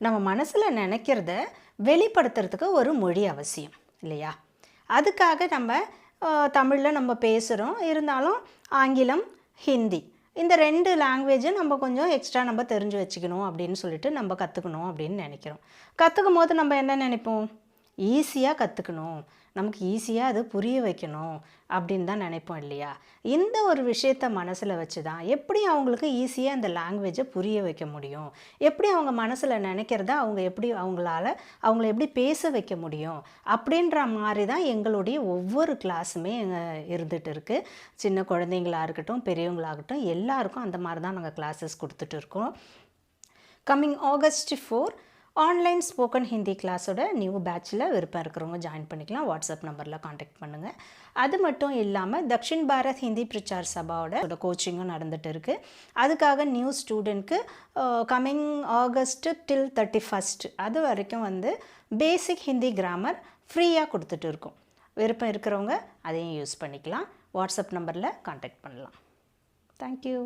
நம்ம மனசில் நினைக்கிறத வெளிப்படுத்துறதுக்கு ஒரு மொழி அவசியம் இல்லையா? அதுக்காக நம்ம தமிழில் நம்ம பேசுகிறோம், இருந்தாலும் ஆங்கிலம், ஹிந்தி இந்த 2 லாங்குவேஜை நம்ம கொஞ்சம் எக்ஸ்ட்ரா நம்ம தெரிஞ்சு வச்சுக்கணும் அப்படின்னு சொல்லிட்டு நம்ம கற்றுக்கணும் அப்படின்னு நினைக்கிறோம். கற்றுக்கும் போது நம்ம என்ன நினைப்போம்? ஈஸியாக கற்றுக்கணும், நமக்கு ஈஸியாக அது புரிய வைக்கணும் அப்படின்னு தான் நினைப்போம் இல்லையா? இந்த ஒரு விஷயத்தை மனசில் வச்சு தான் எப்படி அவங்களுக்கு ஈஸியாக அந்த லாங்குவேஜை புரிய வைக்க முடியும், எப்படி அவங்க மனசில் நினைக்கிறத அவங்கள எப்படி பேச வைக்க முடியும் அப்படின்ற மாதிரி தான் எங்களுடைய ஒவ்வொரு கிளாஸுமே இருந்துகிட்டு இருக்குது. சின்ன குழந்தைங்களாக இருக்கட்டும், பெரியவங்களாகட்டும், எல்லாருக்கும் அந்த மாதிரி தான் நாங்கள் கிளாஸஸ் கொடுத்துட்டு இருக்கோம். Coming August 4 online spoken Hindi கிளாஸோட நியூ பேட்சில் விருப்பம் இருக்கிறவங்க ஜாயின் பண்ணிக்கலாம். வாட்ஸ்அப் நம்பரில் காண்டாக்ட் பண்ணுங்கள். அது மட்டும் இல்லாமல் தக்ஷின் பாரத் ஹிந்தி பிரச்சார் சபாவோட கோச்சிங்கும் நடந்துகிட்டு இருக்குது. அதுக்காக நியூ ஸ்டூடெண்ட்க்கு கம்மிங் August till 31 அது வரைக்கும் பேசிக் ஹிந்தி கிராமர் ஃப்ரீயாக கொடுத்துட்டு இருக்கோம். விருப்பம் இருக்கிறவங்க அதையும் யூஸ் பண்ணிக்கலாம். வாட்ஸ்அப் நம்பரில் காண்டாக்ட் பண்ணலாம். தேங்க்யூ.